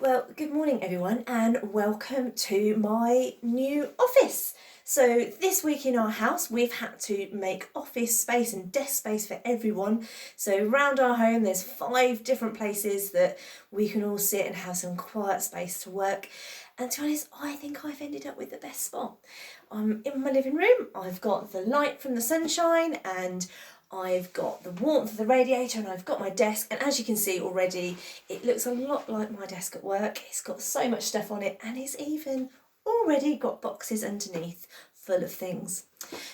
Well, good morning everyone and welcome to my new office. So this week in our house we've had to make office space and desk space for everyone. So around our home there's 5 different places that we can all sit and have some quiet space to work. And to be honest, I think I've ended up with the best spot. I'm in my living room, I've got the light from the sunshine and I've got the warmth of the radiator and I've got my desk, and as you can see already it looks a lot like my desk at work. It's got so much stuff on it and it's even already got boxes underneath full of things.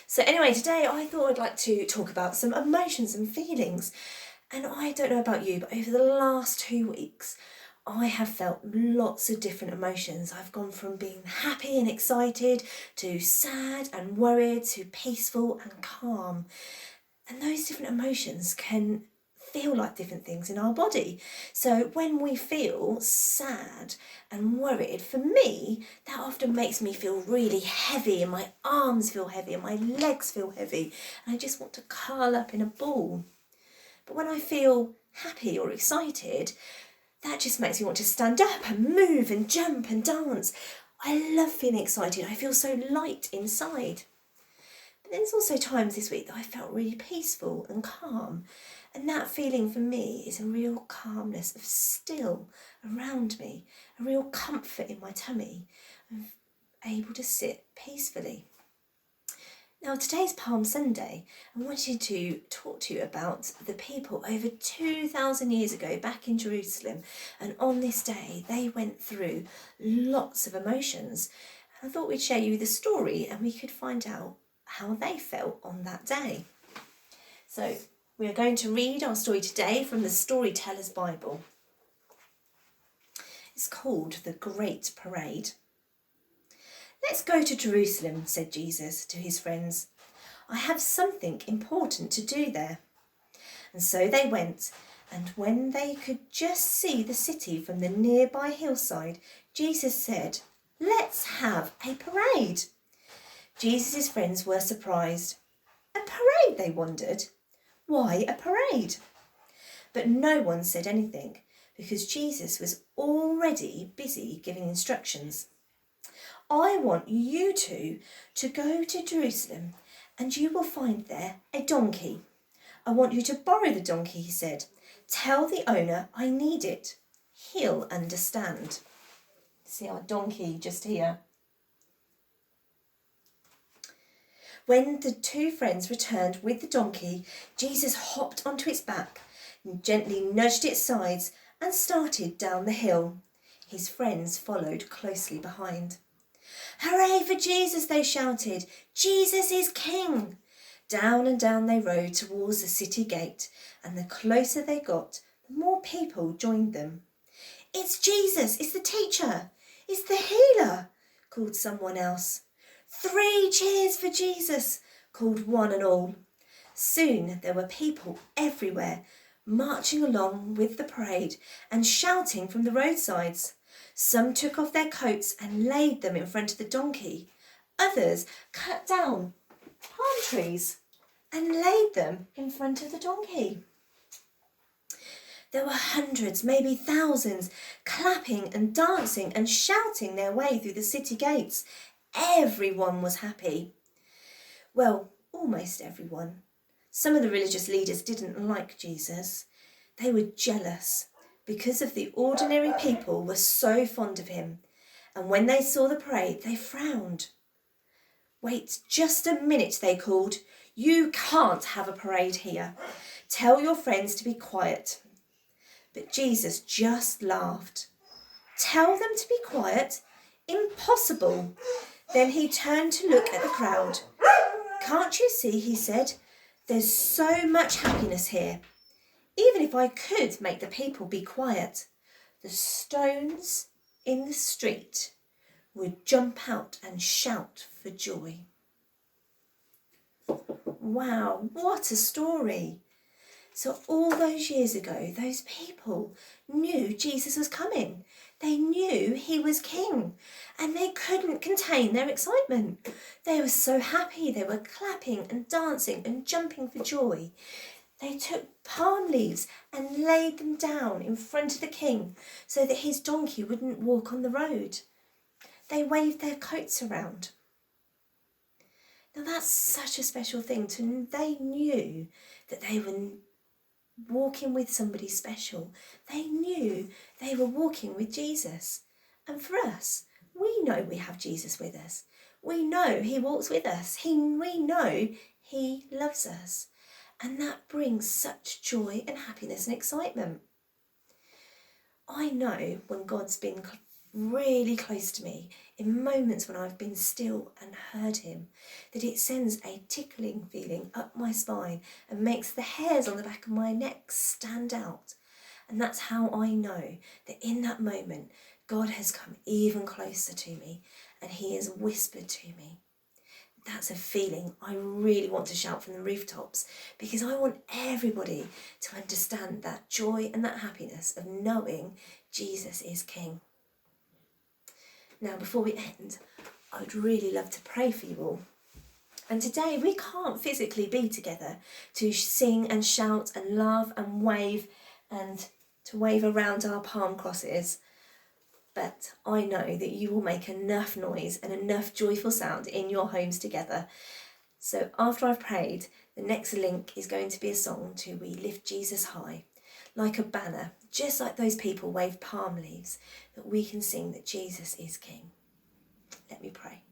So anyway, today I thought I'd like to talk about some emotions and feelings, and I don't know about you, but over the last 2 weeks I have felt lots of different emotions. I've gone from being happy and excited to sad and worried to peaceful and calm. And those different emotions can feel like different things in our body. So when we feel sad and worried, for me, that often makes me feel really heavy, and my arms feel heavy and my legs feel heavy, and I just want to curl up in a ball. But when I feel happy or excited, that just makes me want to stand up and move and jump and dance. I love feeling excited. I feel so light inside. But there's also times this week that I felt really peaceful and calm, and that feeling for me is a real calmness of still around me, a real comfort in my tummy, of able to sit peacefully. Now today's Palm Sunday. I wanted to talk to you about the people over 2,000 years ago back in Jerusalem, and on this day they went through lots of emotions. I thought we'd share you the story and we could find out how they felt on that day. So we are going to read our story today from the Storyteller's Bible. It's called The Great Parade. "Let's go to Jerusalem," said Jesus to his friends. "I have something important to do there." And so they went, and when they could just see the city from the nearby hillside, Jesus said, "Let's have a parade." Jesus' friends were surprised. A parade, they wondered. Why a parade? But no one said anything, because Jesus was already busy giving instructions. "I want you two to go to Jerusalem, and you will find there a donkey. I want you to borrow the donkey," he said. "Tell the owner I need it. He'll understand." See our donkey just here. When the 2 friends returned with the donkey, Jesus hopped onto its back, gently nudged its sides, and started down the hill. His friends followed closely behind. "Hooray for Jesus!" they shouted. "Jesus is king!" Down and down they rode towards the city gate, and the closer they got, the more people joined them. "It's Jesus! It's the teacher! It's the healer!" called someone else. "3 cheers for Jesus!" called one and all. Soon there were people everywhere, marching along with the parade and shouting from the roadsides. Some took off their coats and laid them in front of the donkey. Others cut down palm trees and laid them in front of the donkey. There were hundreds, maybe thousands, clapping and dancing and shouting their way through the city gates. Everyone was happy. Well, almost everyone. Some of the religious leaders didn't like Jesus. They were jealous because of the ordinary people were so fond of him. And when they saw the parade, they frowned. "Wait just a minute," they called. "You can't have a parade here. Tell your friends to be quiet." But Jesus just laughed. "Tell them to be quiet? Impossible." Then he turned to look at the crowd. "Can't you see," he said, "there's so much happiness here. Even if I could make the people be quiet, the stones in the street would jump out and shout for joy." Wow, what a story. So all those years ago, those people knew Jesus was coming. They knew he was king, and they couldn't contain their excitement. They were so happy. They were clapping and dancing and jumping for joy. They took palm leaves and laid them down in front of the king so that his donkey wouldn't walk on the road. They waved their coats around. Now that's such a special thing. They knew that they were walking with somebody special. They knew they were walking with Jesus. And for us, we know we have Jesus with us. We know he walks with us. We know he loves us. And that brings such joy and happiness and excitement. I know when God's been really close to me, in moments when I've been still and heard him, that it sends a tickling feeling up my spine and makes the hairs on the back of my neck stand out. And that's how I know that in that moment, God has come even closer to me and he has whispered to me. That's a feeling I really want to shout from the rooftops, because I want everybody to understand that joy and that happiness of knowing Jesus is King. Now, before we end, I would really love to pray for you all. And today we can't physically be together to sing and shout and laugh and wave and to wave around our palm crosses. But I know that you will make enough noise and enough joyful sound in your homes together. So after I've prayed, the next link is going to be a song to We Lift Jesus High, like a banner, just like those people wave palm leaves, that we can sing that Jesus is King. Let me pray.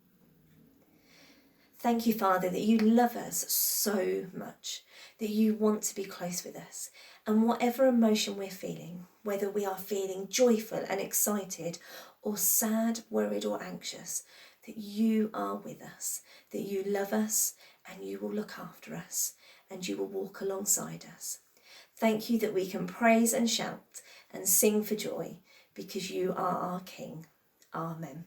Thank you, Father, that you love us so much, that you want to be close with us. And whatever emotion we're feeling, whether we are feeling joyful and excited or sad, worried or anxious, that you are with us, that you love us and you will look after us and you will walk alongside us. Thank you that we can praise and shout and sing for joy because you are our King. Amen.